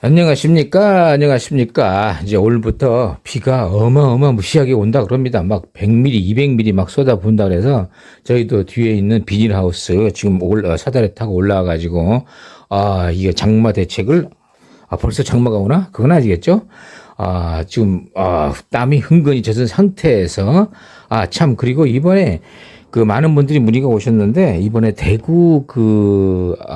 안녕하십니까? 안녕하십니까? 이제 오늘부터 비가 어마어마무시하게 온다 그럽니다. 막 100mm, 200mm 막 쏟아부은다 그래서 저희도 뒤에 있는 비닐하우스 지금 사다리 타고 올라와가지고, 이게 장마 대책을, 벌써 장마가 오나? 그건 아니겠죠? 지금, 땀이 흥건히 젖은 상태에서, 그리고 이번에 그 많은 분들이 문의가 오셨는데 이번에 대구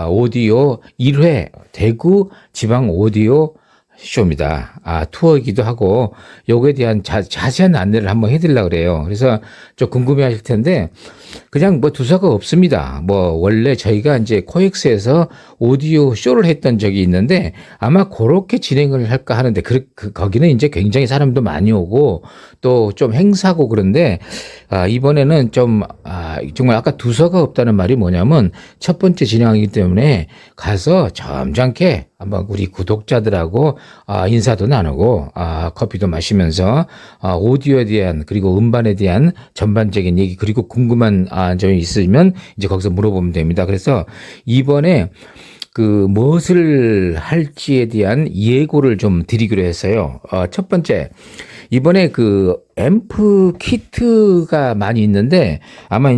오디오 1회 대구 지방 오디오 쇼입니다. 투어이기도 하고 요거에 대한 자세한 안내를 한번 해드리려고 그래요. 그래서 좀 궁금해 하실 텐데 그냥 뭐 두서가 없습니다. 뭐 원래 저희가 이제 코엑스에서 오디오 쇼를 했던 적이 있는데 아마 그렇게 진행을 할까 하는데 거기는 이제 굉장히 사람도 많이 오고 또 좀 행사고 그런데 이번에는 좀 정말 아까 두서가 없다는 말이 뭐냐면 첫 번째 진행이기 때문에 가서 점잖게 한번 우리 구독자들하고 인사도 나누고 커피도 마시면서 오디오에 대한 그리고 음반에 대한 전반적인 얘기 그리고 궁금한 점이 있으면 이제 거기서 물어보면 됩니다. 그래서 이번에 무엇을 할지에 대한 예고를 좀 드리기로 했어요. 첫 번째, 이번에 앰프 키트가 많이 있는데 아마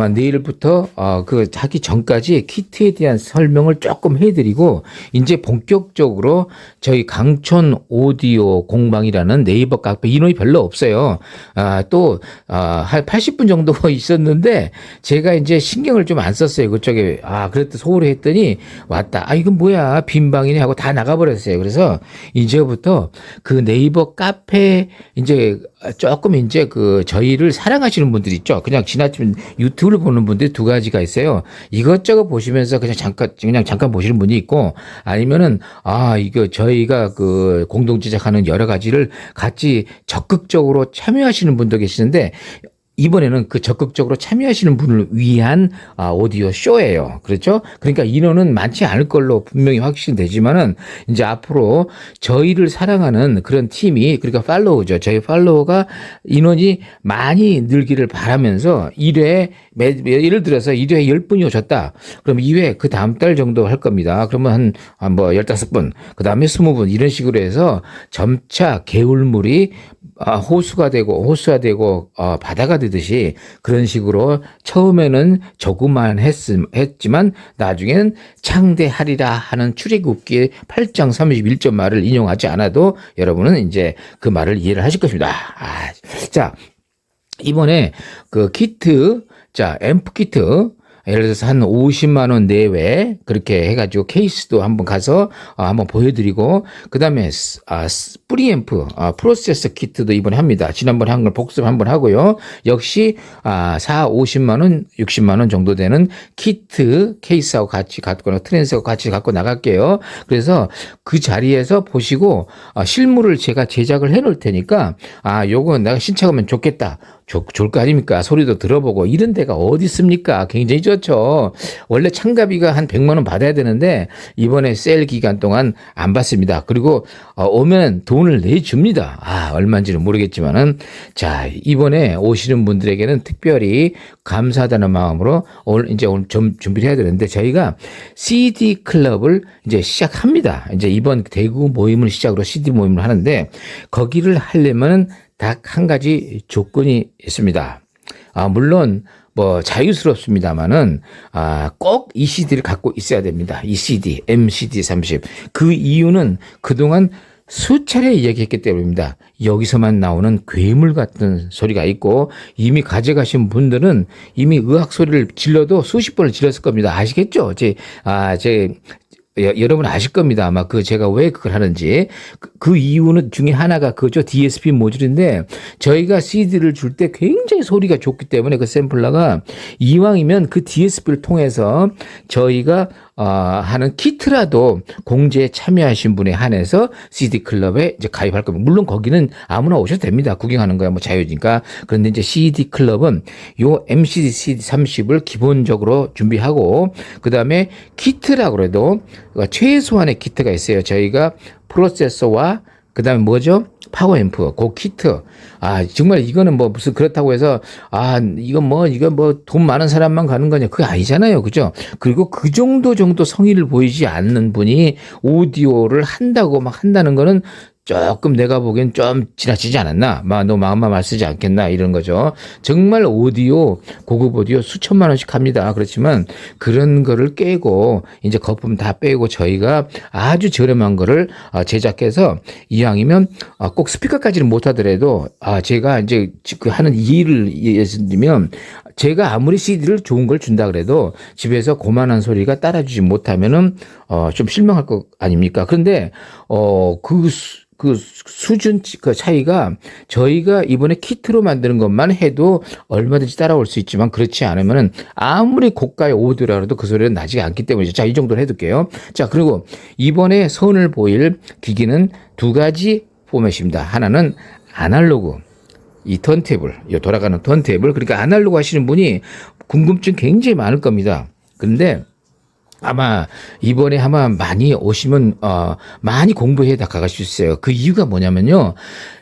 내일부터 하기 전까지 키트에 대한 설명을 조금 해드리고 이제 본격적으로 저희 강촌 오디오 공방이라는 네이버 카페 인원이 별로 없어요. 한 80분 정도 있었는데 제가 이제 신경을 좀 안 썼어요. 그쪽에 그랬더니 소홀히 했더니 왔다. 이건 뭐야 빈방이네 하고 다 나가버렸어요. 그래서 이제부터 네이버 카페 이제 조금 이제 저희를 사랑하시는 분들 있죠. 그냥 지나치면 유튜브를 보는 분들이 두 가지가 있어요. 이것저것 보시면서 그냥 잠깐 보시는 분이 있고 아니면은 이거 저희가 공동 제작하는 여러 가지를 같이 적극적으로 참여하시는 분도 계시는데 이번에는 적극적으로 참여하시는 분을 위한 오디오 쇼예요. 그렇죠? 그러니까 인원은 많지 않을 걸로 분명히 확신되지만은 이제 앞으로 저희를 사랑하는 그런 팀이 그러니까 팔로우죠. 저희 팔로워가 인원이 많이 늘기를 바라면서 1회 예를 들어서 1회에 10분이 오셨다. 그럼 2회 그 다음 달 정도 할 겁니다. 그러면 한 15분, 그 다음에 20분 이런 식으로 해서 점차 개울물이 호수가 되고 바다가 되듯이 그런 식으로 처음에는 조그만 했지만 나중에는 창대하리라 하는 출애굽기 8장 31절 말을 인용하지 않아도 여러분은 이제 그 말을 이해를 하실 것입니다. 자, 이번에 키트, 앰프 키트 예를 들어서 한 50만 원 내외 그렇게 해가지고 케이스도 한번 가서 한번 보여드리고 그 다음에 프리앰프 프로세서 키트도 이번에 합니다. 지난번에 한 걸 복습 한번 하고요. 역시 50만 원 60만 원 정도 되는 키트 케이스하고 같이 갖거나 트랜스하고 같이 갖고 나갈게요. 그래서 그 자리에서 보시고 실물을 제가 제작을 해 놓을 테니까 요거 내가 신청하면 좋겠다. 좋을 거 아닙니까? 소리도 들어보고 이런 데가 어디 있습니까? 굉장히 좋죠. 원래 참가비가 한 100만 원 받아야 되는데 이번에 세일 기간 동안 안 받습니다. 그리고 오면 돈을 내줍니다. 얼마인지는 모르겠지만은 이번에 오시는 분들에게는 특별히 감사하다는 마음으로 오늘 좀 준비를 해야 되는데 저희가 CD 클럽을 이제 시작합니다. 이제 이번 대구 모임을 시작으로 CD 모임을 하는데 거기를 하려면은 딱 한 가지 조건이 있습니다. 물론 자유스럽습니다만은 꼭 이 CD를 갖고 있어야 됩니다. 이 CD, MCD30. 그 이유는 그동안 수차례 이야기했기 때문입니다. 여기서만 나오는 괴물 같은 소리가 있고 이미 가져가신 분들은 이미 의학 소리를 질러도 수십 번을 질렀을 겁니다. 아시겠죠? 여러분 아실 겁니다. 아마 제가 왜 그걸 하는지. 그 이유는 중에 하나가 그죠. DSP 모듈인데 저희가 CD를 줄 때 굉장히 소리가 좋기 때문에 그 샘플러가 이왕이면 그 DSP를 통해서 저희가 하는 키트라도 공제에 참여하신 분에 한해서 CD 클럽에 이제 가입할 겁니다. 물론 거기는 아무나 오셔도 됩니다. 구경하는 거야 자유니까. 그런데 이제 CD 클럽은 요 MCD CD30을 기본적으로 준비하고 그다음에 키트라고 해도 최소한의 키트가 있어요. 저희가 프로세서와 그다음에 뭐죠? 파워앰프, 그 키트. 정말 이거는 뭐 무슨 그렇다고 해서 이건 뭐 돈 많은 사람만 가는 거냐? 그게 아니잖아요. 그죠? 그리고 그 정도 성의를 보이지 않는 분이 오디오를 한다는 거는 조금 내가 보기엔 좀 지나치지 않았나? 너 마음만 말 쓰지 않겠나? 이런 거죠. 정말 고급 오디오 수천만 원씩 합니다. 그렇지만 그런 거를 깨고 이제 거품 다 빼고 저희가 아주 저렴한 거를 제작해서 이왕이면 꼭 스피커까지는 못 하더라도 제가 이제 그 하는 일을 예를 들면 제가 아무리 CD를 좋은 걸 준다 그래도 집에서 고만한 소리가 따라주지 못하면은 좀 실망할 거 아닙니까? 그런데 그 수준 그 차이가 저희가 이번에 키트로 만드는 것만 해도 얼마든지 따라올 수 있지만 그렇지 않으면은 아무리 고가의 오디오라도 그 소리는 나지 않기 때문이죠. 자, 이 정도로 해둘게요. 자, 그리고 이번에 선을 보일 기기는 두 가지 포맷입니다. 하나는 아날로그, 이 턴테이블, 돌아가는 턴테이블. 그러니까 아날로그 하시는 분이 궁금증 굉장히 많을 겁니다. 그런데 아마 이번에 많이 오시면 많이 공부해 다 가실 수 있어요. 그 이유가 뭐냐면요.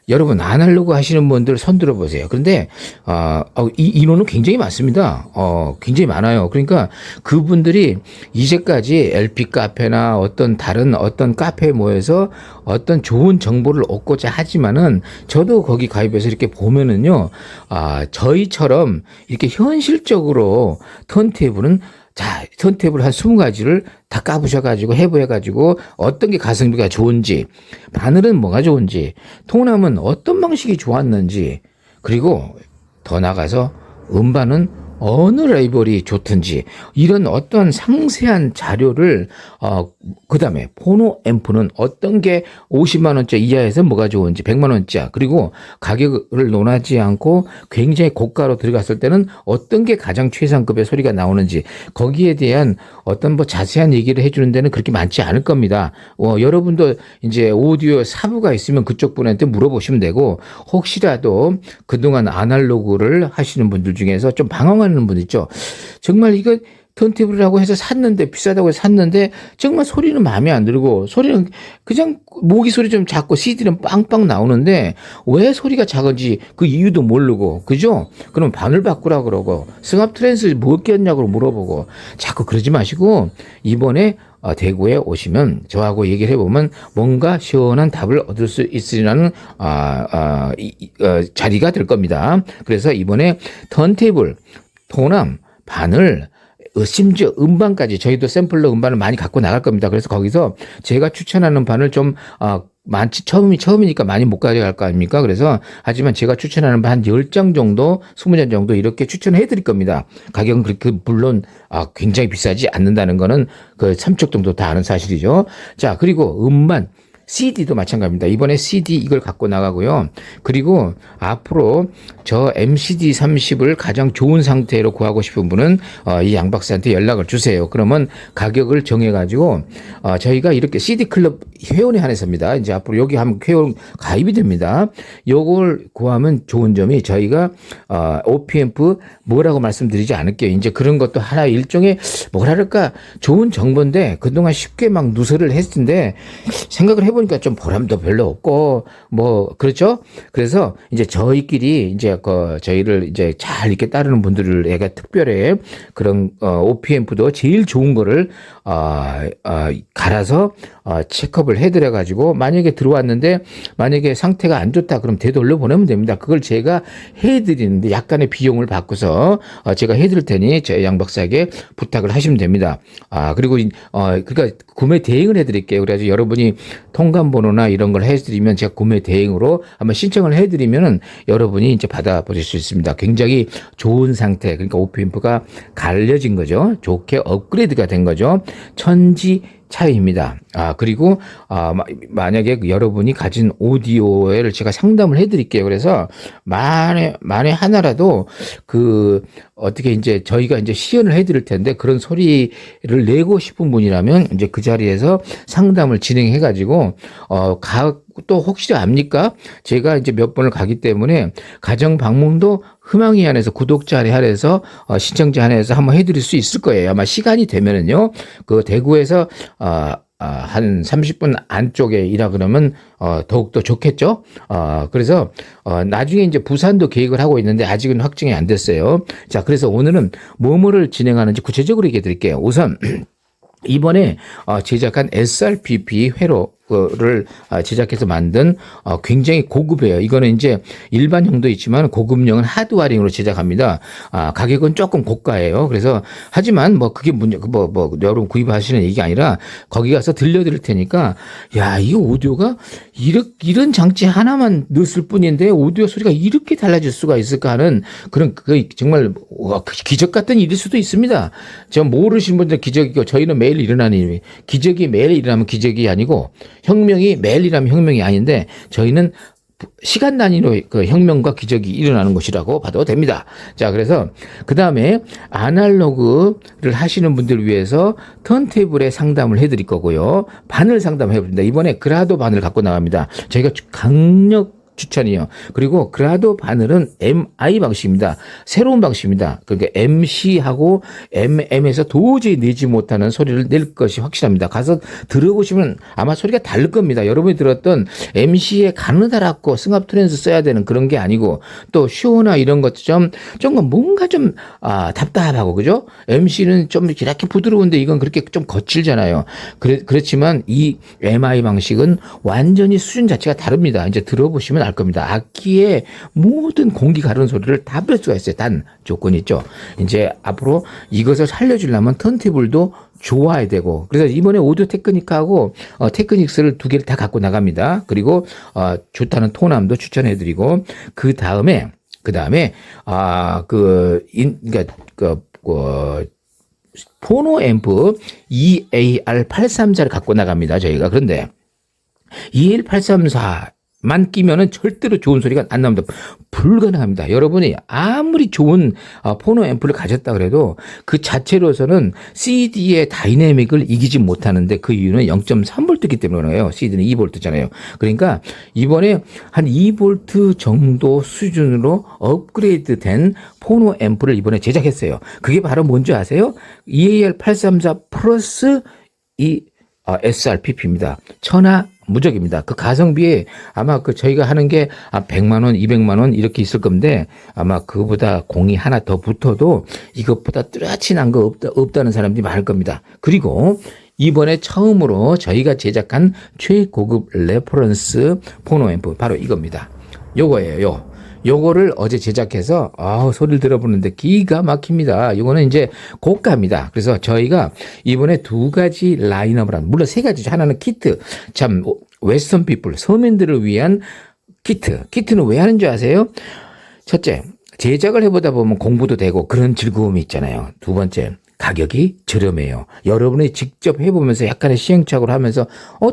여러분 아날로그 하시는 분들 손 들어보세요. 그런데 이 인원은 굉장히 많습니다. 굉장히 많아요. 그러니까 그분들이 이제까지 LP 카페나 다른 카페에 모여서 어떤 좋은 정보를 얻고자 하지만은 저도 거기 가입해서 이렇게 보면은요. 저희처럼 이렇게 현실적으로 턴테이블은 턴테이블 한 20가지를 다 까부셔가지고 해부해가지고 어떤 게 가성비가 좋은지, 바늘은 뭐가 좋은지, 통나무는 어떤 방식이 좋았는지, 그리고 더 나가서 음반은 어느 레이블이 좋든지 이런 어떤 상세한 자료를 그다음에 포노 앰프는 어떤 게 50만 원짜리 이하에서 뭐가 좋은지 100만 원짜리 그리고 가격을 논하지 않고 굉장히 고가로 들어갔을 때는 어떤 게 가장 최상급의 소리가 나오는지 거기에 대한 어떤 자세한 얘기를 해주는 데는 그렇게 많지 않을 겁니다. 여러분도 이제 오디오 사부가 있으면 그쪽 분한테 물어보시면 되고 혹시라도 그동안 아날로그를 하시는 분들 중에서 좀 방황하는 분 있죠. 정말 이거 턴테이블이라고 해서 샀는데 비싸다고 해서 샀는데 정말 소리는 마음에 안 들고 소리는 그냥 모기 소리 좀 작고 CD는 빵빵 나오는데 왜 소리가 작은지 그 이유도 모르고 그죠? 그럼 바늘 바꾸라 그러고 승합 트랜스 뭐 꼈냐고 물어보고 자꾸 그러지 마시고 이번에 대구에 오시면 저하고 얘기를 해보면 뭔가 시원한 답을 얻을 수 있으리라는 자리가 될 겁니다. 그래서 이번에 턴테이블, 토남, 바늘 심지어 음반까지 저희도 샘플러 음반을 많이 갖고 나갈 겁니다. 그래서 거기서 제가 추천하는 반을 좀 많지 처음이니까 많이 못 가져갈 거 아닙니까? 그래서 하지만 제가 추천하는 반 한 10장 정도 20장 정도 이렇게 추천해 드릴 겁니다. 가격은 그렇게 물론 굉장히 비싸지 않는다는 거는 그 삼척 정도 다 아는 사실이죠. 자, 그리고 음반 CD도 마찬가지입니다. 이번에 CD 이걸 갖고 나가고요. 그리고 앞으로 저 MCD30을 가장 좋은 상태로 구하고 싶은 분은 이 양 박사한테 연락을 주세요. 그러면 가격을 정해가지고 저희가 이렇게 CD 클럽 회원에 한해서입니다. 이제 앞으로 여기 하면 회원 가입이 됩니다. 요걸 구하면 좋은 점이 저희가 OP앰프 뭐라고 말씀드리지 않을게요. 이제 그런 것도 하나 일종의 뭐랄까 좋은 정보인데 그동안 쉽게 막 누설을 했을 텐데 생각을 해보니까 좀 보람도 별로 없고 그렇죠? 그래서 이제 저희끼리 이제 저희를 이제 잘 이렇게 따르는 분들에게 특별히 그런 OP앰프도 제일 좋은 거를 갈아서 체크업을 해드려 가지고 만약에 들어왔는데 만약에 상태가 안 좋다 그럼 되돌려 보내면 됩니다. 그걸 제가 해드리는데 약간의 비용을 받고서 제가 해드릴 테니 저 양 박사에게 부탁을 하시면 됩니다. 그리고 그러니까 구매 대행을 해드릴게요. 그래서 여러분이 통관번호나 이런 걸 해드리면 제가 구매 대행으로 한번 신청을 해드리면은 여러분이 이제 받아보실 수 있습니다. 굉장히 좋은 상태, 그러니까 OP앰프가 갈려진 거죠. 좋게 업그레이드가 된 거죠. 천지 차이입니다. 그리고 만약에 여러분이 가진 오디오를 제가 상담을 해드릴게요. 그래서 만에 하나라도 어떻게 이제 저희가 이제 시연을 해드릴 텐데 그런 소리를 내고 싶은 분이라면 이제 그 자리에서 상담을 진행해가지고 또 혹시 압니까? 제가 이제 몇 번을 가기 때문에 가정 방문도 희망이 안에서 구독자 한해서 신청자 한해서 한번 해드릴 수 있을 거예요. 아마 시간이 되면은요. 그 대구에서 한 30분 안쪽에 이라 그러면 더욱더 좋겠죠. 그래서 나중에 이제 부산도 계획을 하고 있는데 아직은 확정이 안 됐어요. 자, 그래서 오늘은 뭐뭐를 진행하는지 구체적으로 얘기해 드릴게요. 우선 이번에 제작한 SRPP 회로를 제작해서 만든 굉장히 고급이에요. 이거는 이제 일반형도 있지만 고급형은 하드와링으로 제작합니다. 가격은 조금 고가예요. 그래서 하지만 뭐 그게 문제 여러분 구입하시는 얘기가 아니라 거기 가서 들려드릴 테니까 야, 이 오디오가 이런 장치 하나만 넣었을 뿐인데 오디오 소리가 이렇게 달라질 수가 있을까 하는 그런 정말 기적 같은 일일 수도 있습니다. 저 모르시는 분들 기적이고 저희는 매일 일어나는 일, 기적이 매일 일어나면 기적이 아니고 혁명이 매일 일어나면 혁명이 아닌데 저희는 시간 단위로 그 혁명과 기적이 일어나는 것이라고 봐도 됩니다. 자, 그래서 그 다음에 아날로그를 하시는 분들을 위해서 턴테이블에 상담을 해드릴 거고요. 바늘 상담 해봅니다. 이번에 그라도 바늘 갖고 나갑니다. 저희가 강력 추천이요. 그리고 그라도 바늘은 MI 방식입니다. 새로운 방식입니다. 그러니까 MC하고 MM에서 도저히 내지 못하는 소리를 낼 것이 확실합니다. 가서 들어보시면 아마 소리가 다를 겁니다. 여러분이 들었던 MC에 가느다랗고 승합 트랜스 써야 되는 그런 게 아니고 또 쇼나 이런 것처럼 좀 뭔가 좀 답답하고 그죠? MC는 좀 이렇게 부드러운데 이건 그렇게 좀 거칠잖아요. 그렇지만 이 MI 방식은 완전히 수준 자체가 다릅니다. 이제 들어보시면 알 겁니다. 악기의 모든 공기 가르는 소리를 다 뺄 수가 있어요. 단 조건이 있죠. 이제 앞으로 이것을 살려주려면 턴테이블도 좋아야 되고 그래서 이번에 오디오 테크닉하고 테크닉스를 두 개를 다 갖고 나갑니다. 그리고 좋다는 톤암도 추천해드리고 그 다음에 포노 앰프 EAR834를 갖고 나갑니다. 저희가 그런데 EAR834 만 끼면은 절대로 좋은 소리가 안 나옵니다. 불가능합니다. 여러분이 아무리 좋은 포노 앰프를 가졌다 그래도 그 자체로서는 CD의 다이내믹을 이기지 못하는데 그 이유는 0.3V이기 때문이에요. CD는 2V잖아요. 그러니까 이번에 한 2V 정도 수준으로 업그레이드 된 포노 앰프를 이번에 제작했어요. 그게 바로 뭔지 아세요? EAR834 플러스 이 SRPP입니다. 천하 무적입니다. 그 가성비에 아마 저희가 하는 게 100만 원, 200만 원 이렇게 있을 건데 아마 그보다 공이 하나 더 붙어도 이것보다 뚜렷이 난 거 없다는 사람들이 많을 겁니다. 그리고 이번에 처음으로 저희가 제작한 최고급 레퍼런스 포노 앰프 바로 이겁니다. 요거예요. 요거를 어제 제작해서 소리를 들어보는데 기가 막힙니다. 요거는 이제 고가입니다. 그래서 저희가 이번에 두 가지 라인업을 물론 세 가지죠. 하나는 키트. 참 웨스턴 피플 서민들을 위한 키트. 키트는 왜 하는 줄 아세요? 첫째, 제작을 해보다 보면 공부도 되고 그런 즐거움이 있잖아요. 두 번째, 가격이 저렴해요. 여러분이 직접 해보면서 약간의 시행착오를 하면서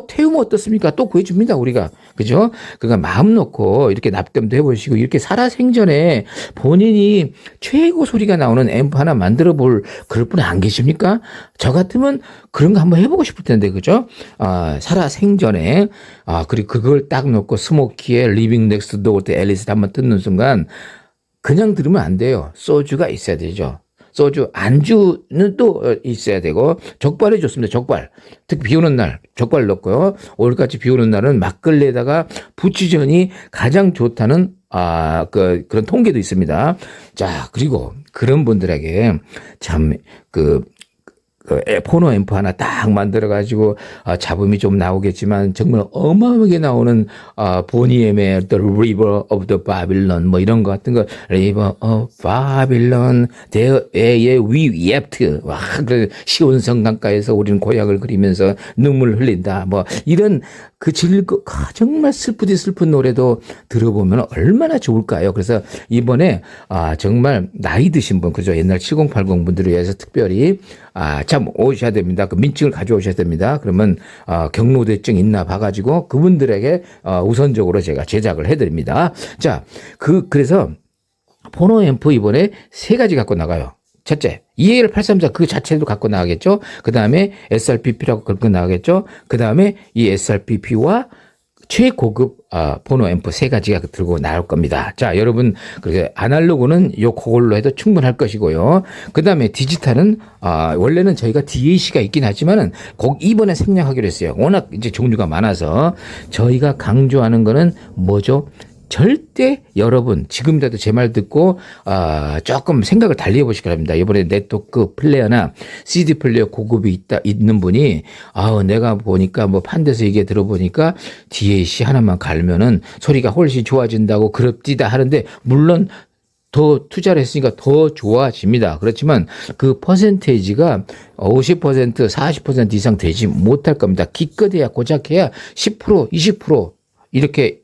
태우면 어떻습니까? 또 구해줍니다. 우리가. 그죠? 그러니까 마음 놓고 이렇게 납땜도 해보시고 이렇게 살아생전에 본인이 최고 소리가 나오는 앰프 하나 만들어 볼 그럴 분 안 계십니까? 저 같으면 그런 거 한번 해보고 싶을 텐데 그죠? 살아생전에 그리고 그걸 딱 놓고 스모키의 리빙 넥스트 도어 때 앨리스를 한번 듣는 순간 그냥 들으면 안 돼요. 소주가 있어야 되죠. 소주, 안주는 또 있어야 되고, 족발이 좋습니다. 족발. 특히 비 오는 날, 족발 넣고요. 오늘같이 비 오는 날은 막걸리에다가 부추전이 가장 좋다는, 그런 통계도 있습니다. 자, 그리고 그런 분들에게 참, 포노 앰프 하나 딱 만들어가지고, 잡음이 좀 나오겠지만, 정말 어마어마하게 나오는, 보니엠의 The River of the Babylon, 뭐 이런 거 같은 거, River of Babylon, There we wept. 와, 그 시온성 강가에서 우리는 고향을 그리면서 눈물 흘린다. 뭐, 이런 정말 슬프디 슬픈 노래도 들어보면 얼마나 좋을까요? 그래서 이번에, 정말 나이 드신 분, 그죠? 옛날 7080 분들을 위해서 특별히, 참 오셔야 됩니다. 그 민증을 가져오셔야 됩니다. 그러면 경로대증 있나 봐가지고 그분들에게 우선적으로 제가 제작을 해드립니다. 자, 그래서 포노 앰프 이번에 세 가지 갖고 나가요. 첫째, EAR834 그 자체도 갖고 나가겠죠. 그 다음에 SRPP라고 갖고 나가겠죠. 그 다음에 이 SRPP와 최고급 포노 앰프 세 가지가 들고 나올 겁니다. 자, 여러분, 그렇게 아날로그는 요 그걸로 해도 충분할 것이고요. 그 다음에 디지털은 원래는 저희가 DAC가 있긴 하지만은 이번에 생략하기로 했어요. 워낙 이제 종류가 많아서 저희가 강조하는 거는 뭐죠? 절대 여러분 지금이라도 제 말 듣고 조금 생각을 달리 해보시기 바랍니다. 이번에 네트워크 플레이어나 CD 플레이어 고급이 있는 분이 내가 보니까 뭐 판대서 얘기 들어보니까 DAC 하나만 갈면은 소리가 훨씬 좋아진다고 그럽디다 하는데 물론 더 투자를 했으니까 더 좋아집니다. 그렇지만 그 퍼센테이지가 50%, 40% 이상 되지 못할 겁니다. 기껏해야 고작해야 10%, 20% 이렇게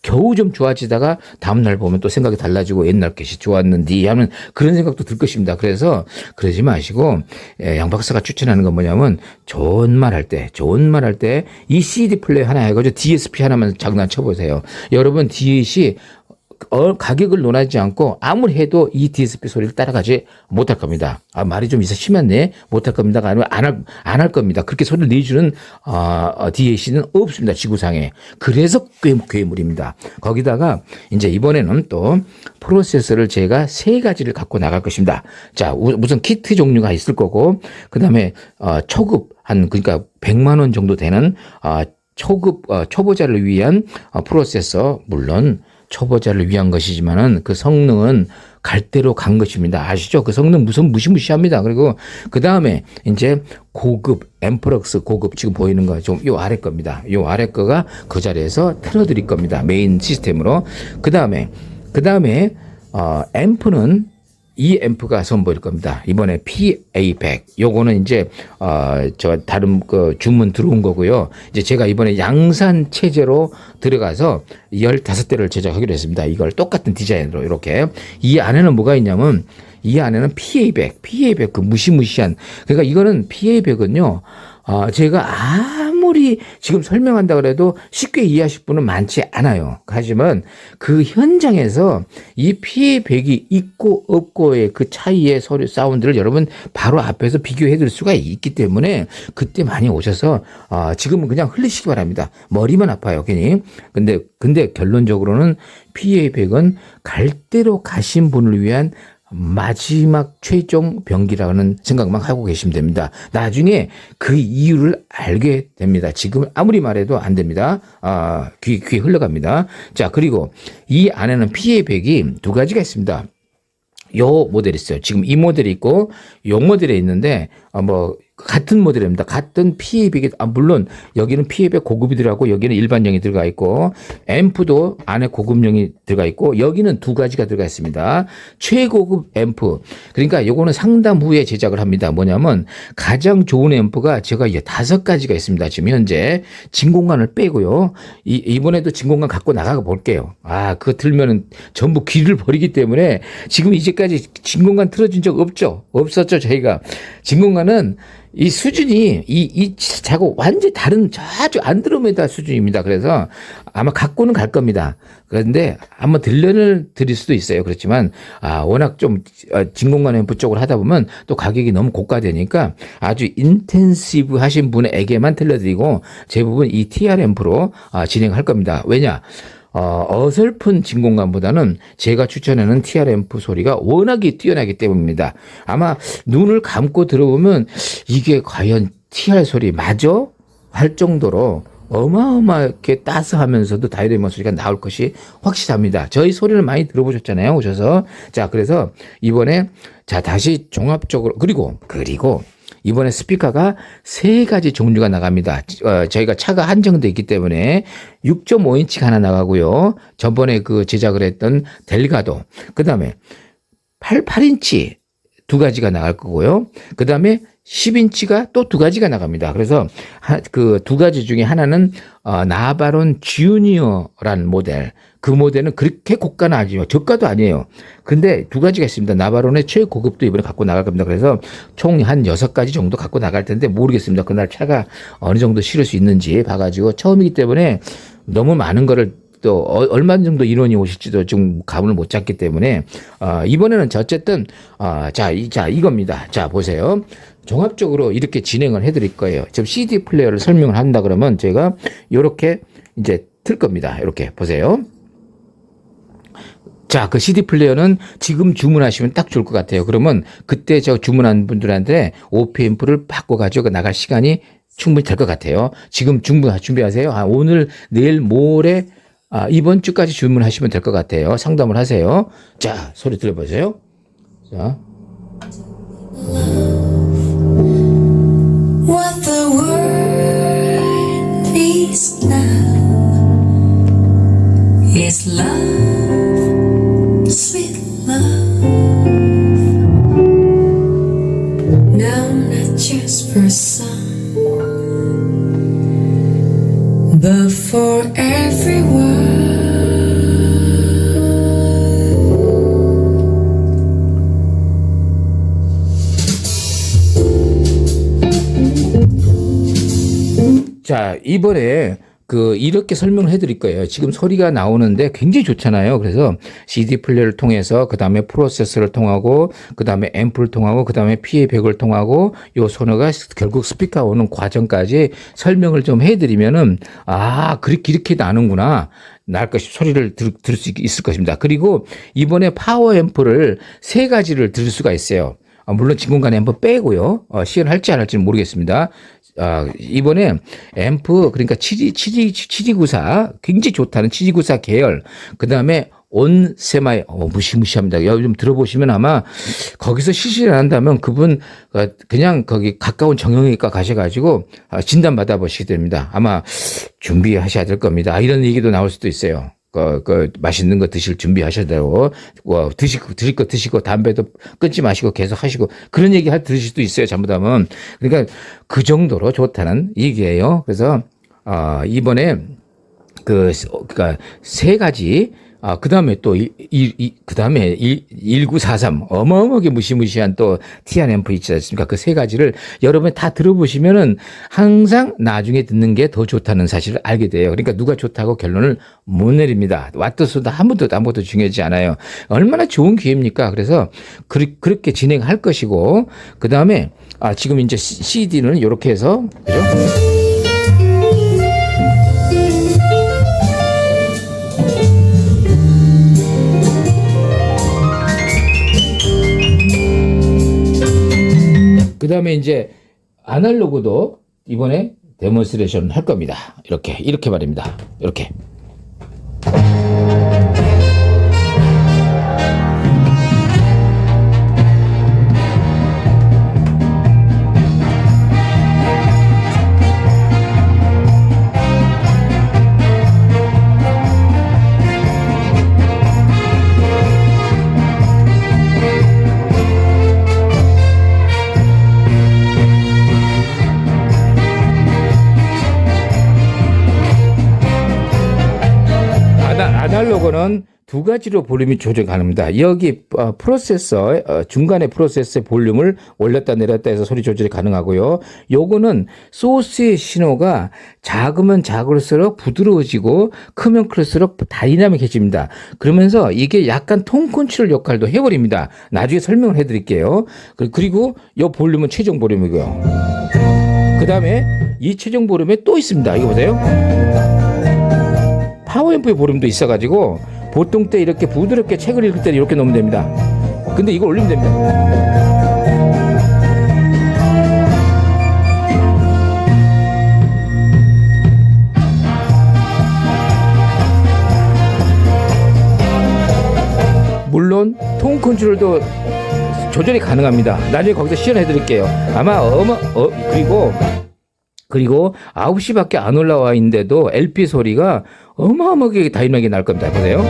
겨우 좀 좋아지다가 다음날 보면 또 생각이 달라지고 옛날 것이 좋았는데 하는 그런 생각도 들 것입니다. 그래서 그러지 마시고 양 박사가 추천하는 건 뭐냐면 좋은 말 할 때 이 CD 플레이 하나 해가지고 DSP 하나만 장난쳐보세요. 여러분 DAC 가격을 논하지 않고 아무리 해도 이 DSP 소리를 따라가지 못할 겁니다. 말이 좀 심했네. 못할 겁니다가 아니면 안 할 겁니다. 그렇게 소리를 내주는 DAC는 없습니다. 지구상에. 그래서 괴물입니다. 거기다가 이제 이번에는 또 프로세서를 제가 세 가지를 갖고 나갈 것입니다. 자, 우선 키트 종류가 있을 거고 그다음에 초급 그러니까 100만 원 정도 되는 초급 초보자를 위한 프로세서 물론 초보자를 위한 것이지만은 그 성능은 갈대로 간 것입니다. 아시죠? 그 성능 무시무시합니다. 그리고 그 다음에 이제 고급 앰프럭스 고급 지금 보이는 거 좀 요 아래 겁니다. 요 아래 거가 그 자리에서 틀어드릴 겁니다. 메인 시스템으로. 그 다음에 앰프는 이 앰프가 선보일 겁니다. 이번에 PA100. 요거는 이제, 다른 주문 들어온 거고요. 이제 제가 이번에 양산 체제로 들어가서 15대를 제작하기로 했습니다. 이걸 똑같은 디자인으로 이렇게. 이 안에는 뭐가 있냐면, 이 안에는 PA100 그 무시무시한. 그러니까 이거는 PA100은요, 제가 아무리 지금 설명한다 그래도 쉽게 이해하실 분은 많지 않아요. 하지만 그 현장에서 이 PA100이 있고 없고의 그 차이의 소리 사운드를 여러분 바로 앞에서 비교해 드릴 수가 있기 때문에 그때 많이 오셔서 지금은 그냥 흘리시기 바랍니다. 머리만 아파요, 괜히. 근데 결론적으로는 PA100은 갈대로 가신 분을 위한 마지막 최종 병기라는 생각만 하고 계시면 됩니다. 나중에 그 이유를 알게 됩니다. 지금 아무리 말해도 안 됩니다. 귀 흘러갑니다. 자, 그리고 이 안에는 PA100이 두 가지가 있습니다. 요 모델이 있어요. 지금 이 모델이 있고 요 모델이 있는데 같은 모델입니다. 같은 PA100이 물론 여기는 PA100 고급이 들어가고 여기는 일반형이 들어가 있고 앰프도 안에 고급형이 들어가 있고 여기는 두 가지가 들어가 있습니다. 최고급 앰프. 그러니까 요거는 상담 후에 제작을 합니다. 뭐냐면 가장 좋은 앰프가 제가 이제 5가지가 있습니다. 지금 현재 진공관을 빼고요. 이번에도 진공관 갖고 나가 볼게요. 그거 들면은 전부 귀를 버리기 때문에 지금 이제까지 진공관 틀어준 적 없었죠. 저희가 진공관은 이 수준이 이 작업 완전히 다른 아주 안드로메다 수준입니다. 그래서 아마 갖고는 갈 겁니다. 그런데 한번 들려드릴 수도 있어요. 그렇지만 워낙 좀 진공관 앰프 쪽으로 하다 보면 또 가격이 너무 고가되니까 아주 인텐시브 하신 분에게만 들려드리고 대부분 이 TR 앰프로 진행할 겁니다. 왜냐? 어설픈 진공관보다는 제가 추천하는 TR 앰프 소리가 워낙에 뛰어나기 때문입니다. 아마 눈을 감고 들어보면 이게 과연 TR 소리 맞아? 할 정도로 어마어마하게 따스하면서도 다이내믹 소리가 나올 것이 확실합니다. 저희 소리를 많이 들어보셨잖아요. 오셔서. 자, 그래서 이번에 다시 종합적으로 그리고 이번에 스피커가 3가지 종류가 나갑니다. 저희가 차가 한정되어 있기 때문에 6.5인치가 하나 나가고요. 전번에 제작을 했던 델가도. 그 다음에 8인치 2가지가 나갈 거고요. 그 다음에 10인치가 또 2가지가 나갑니다. 그래서 그 2가지 중에 하나는 나바론 주니어라는 모델. 그 모델은 그렇게 고가는 아니에요. 저가도 아니에요. 근데 2가지가 있습니다. 나바론의 최고급도 이번에 갖고 나갈 겁니다. 그래서 총 한 6가지 정도 갖고 나갈 텐데 모르겠습니다. 그날 차가 어느 정도 실을 수 있는지 봐가지고 처음이기 때문에 너무 많은 거를 또 얼마 정도 인원이 오실지도 좀 감을 못 잡기 때문에 이번에는 어쨌든 이겁니다. 자, 보세요. 종합적으로 이렇게 진행을 해드릴 거예요. 지금 CD 플레이어를 설명을 한다 그러면 제가 이렇게 이제 틀 겁니다. 이렇게 보세요. 자, 그 CD 플레이어는 지금 주문하시면 딱 좋을 것 같아요. 그러면 그때 저 주문한 분들한테 OP앰프를 바꿔가지고 나갈 시간이 충분히 될 것 같아요. 지금 준비하세요. 오늘, 내일, 모레, 이번 주까지 주문하시면 될 것 같아요. 상담을 하세요. 자, 소리 들어보세요. 자. What the world needs now is love, sweet love. No, not just for some, but for everyone. 자, 이번에 이렇게 설명을 해드릴 거예요. 지금 소리가 나오는데 굉장히 좋잖아요. 그래서 CD 플레이어를 통해서 그 다음에 프로세서를 통하고 그 다음에 앰프를 통하고 그 다음에 PA100을 통하고 요 소너가 결국 스피커 오는 과정까지 설명을 좀 해드리면은 이렇게 나는구나. 날 것이 소리를 들을 수 있을 것입니다. 그리고 이번에 파워 앰프를 3가지를 들을 수가 있어요. 물론 진공관 앰프 빼고요. 시연할지 안 할지는 모르겠습니다. 이번에 앰프, 그러니까 7294, 굉장히 좋다는 7294 계열, 그 다음에 온 세마이, 무시무시합니다. 여기 좀 들어보시면 아마 거기서 시술을 한다면 그분 그냥 거기 가까운 정형외과 가셔가지고 진단 받아보시게 됩니다. 아마 준비하셔야 될 겁니다. 이런 얘기도 나올 수도 있어요. 맛있는 거 드실 준비하셔야 되고, 드실 거 드시고, 담배도 끊지 마시고 계속 하시고, 그런 얘기 들으실 수도 있어요, 잘못하면. 그러니까 그 정도로 좋다는 얘기예요. 그래서, 이번에 그러니까 3가지, 그 다음에 또, 그 다음에 1943, 어마어마하게 무시무시한 또 티안 앰프 있지 않습니까? 그 3가지를 여러분이 다 들어보시면은 항상 나중에 듣는 게 더 좋다는 사실을 알게 돼요. 그러니까 누가 좋다고 결론을 못 내립니다. 왔듯어도 아무것도 중요하지 않아요. 얼마나 좋은 기회입니까? 그래서 그렇게 진행할 것이고, 그 다음에, 지금 이제 CD는 이렇게 해서, 그죠? 그 다음에 이제 아날로그도 이번에 데몬스트레이션 할 겁니다. 이렇게 말입니다. 이렇게. 아날로그는 2가지로 볼륨이 조절 가능합니다. 여기 프로세서 중간에 프로세서의 볼륨을 올렸다 내렸다 해서 소리 조절이 가능하고요. 요거는 소스의 신호가 작으면 작을수록 부드러워지고 크면 클수록 다이나믹해집니다. 그러면서 이게 약간 톤 컨트롤 역할도 해버립니다. 나중에 설명을 해드릴게요. 그리고 요 볼륨은 최종 볼륨이고요. 그 다음에 이 최종 볼륨에 또 있습니다. 이거 보세요. 파워앰프의 볼륨도 있어가지고 보통 때 이렇게 부드럽게 책을 읽을 때 이렇게 놓으면 됩니다. 근데 이거 올리면 됩니다. 물론 톤 컨트롤도 조절이 가능합니다. 나중에 거기서 시연해 드릴게요. 아마 그리고 9시밖에 안 올라와 있는데도 LP 소리가 어마어마하게 다이나믹하게 날 겁니다. 보세요.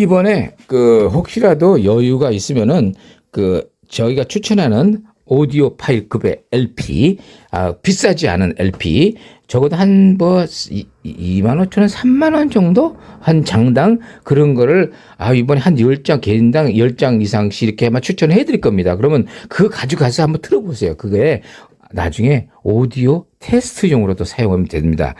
이번에 그 혹시라도 여유가 있으면은 그 저희가 추천하는 오디오 파일급의 LP, 비싸지 않은 LP, 적어도 한 뭐 2만 5천 원, 3만 원 정도 한 장당 그런 거를 이번에 한 10장 개인당 10장 이상씩 이렇게만 추천해 드릴 겁니다. 그러면 그거 가져가서 한번 들어보세요. 그게 나중에 오디오 테스트용으로도 사용하면 됩니다.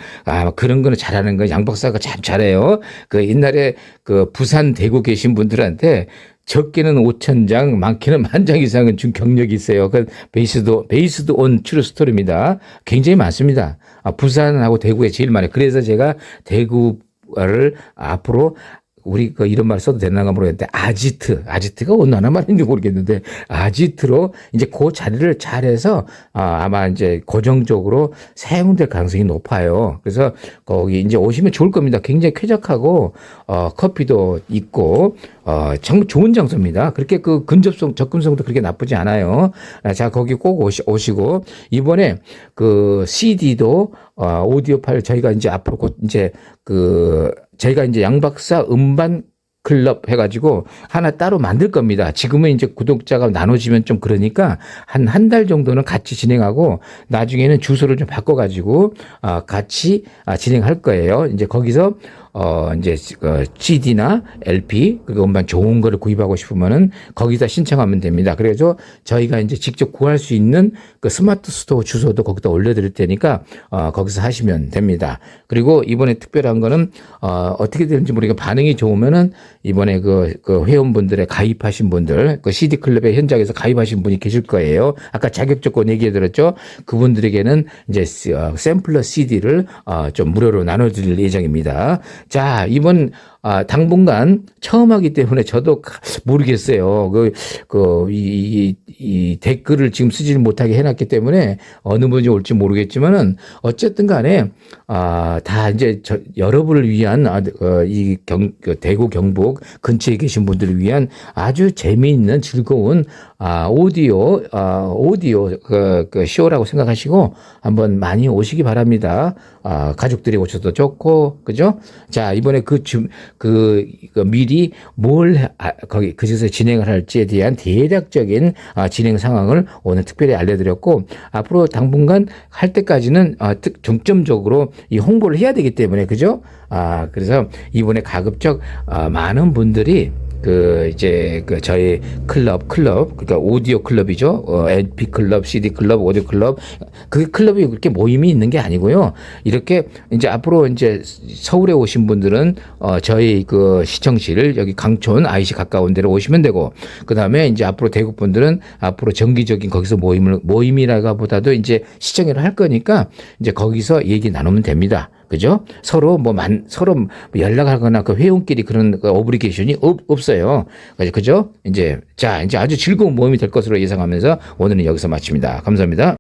그런 거는 잘하는 거 양 박사가 참 잘해요. 그 옛날에 그 부산 대구 계신 분들한테 적게는 5,000장, 많게는 10,000장 이상은 준 경력이 있어요. 그 베이스드 온 트루 스토리입니다. 굉장히 많습니다. 부산하고 대구에 제일 많아요. 그래서 제가 대구를 앞으로 우리 그 이런 말 써도 되나 모르겠는데 아지트가 어느 하나 말인지 모르겠는데 아지트로 이제 그 자리를 잘해서 아마 이제 고정적으로 사용될 가능성이 높아요. 그래서 거기 이제 오시면 좋을 겁니다. 굉장히 쾌적하고 커피도 있고 참 좋은 장소입니다. 그렇게 그 접근성도 그렇게 나쁘지 않아요. 자, 거기 꼭 오시고 이번에 그 CD도 오디오 파일 저희가 이제 앞으로 곧 이제 저희가 이제 양박사 음반 클럽 해가지고 하나 따로 만들 겁니다. 지금은 이제 구독자가 나눠지면 좀 그러니까 한 달 정도는 같이 진행하고 나중에는 주소를 좀 바꿔가지고 같이 진행할 거예요. 이제 거기서 이제 CD나 LP 그리고 음반 좋은 거를 구입하고 싶으면은 거기다 신청하면 됩니다. 그래서 저희가 이제 직접 구할 수 있는 그 스마트 스토어 주소도 거기다 올려드릴 테니까 거기서 하시면 됩니다. 그리고 이번에 특별한 거는 어떻게 되는지 모르겠고 반응이 좋으면은 이번에 그 회원분들의 가입하신 분들 그 CD 클럽에 현장에서 가입하신 분이 계실 거예요. 아까 자격 조건 얘기해 드렸죠. 그분들에게는 이제 샘플러 CD를 좀 무료로 나눠드릴 예정입니다. 자, 이번 당분간 처음 하기 때문에 저도 모르겠어요. 이 댓글을 지금 쓰지를 못하게 해놨기 때문에 어느 분이 올지 모르겠지만은 어쨌든 간에 다 이제 여러분을 위한 대구 경북 근처에 계신 분들을 위한 아주 재미있는 즐거운 오디오 쇼라고 생각하시고 한번 많이 오시기 바랍니다. 가족들이 오셔도 좋고, 그죠? 자, 이번에 미리 거기 그곳에서 진행을 할지에 대한 대략적인 진행 상황을 오늘 특별히 알려드렸고, 앞으로 당분간 할 때까지는 중점적으로 이 홍보를 해야 되기 때문에, 그죠? 그래서 이번에 가급적 많은 분들이 저희 그러니까 오디오 클럽이죠. LP 클럽, CD 클럽, 오디오 클럽. 그 클럽이 그렇게 모임이 있는 게 아니고요. 이렇게 이제 앞으로 이제 서울에 오신 분들은 저희 그 시청실 여기 강촌 IC 가까운 데로 오시면 되고, 그 다음에 이제 앞으로 대구 분들은 앞으로 정기적인 거기서 모임이라가 보다도 이제 시청을 할 거니까 이제 거기서 얘기 나누면 됩니다. 그죠? 서로 연락하거나 그 회원끼리 그런 오브리게이션이 없어요. 그죠? 이제 아주 즐거운 모임이 될 것으로 예상하면서 오늘은 여기서 마칩니다. 감사합니다.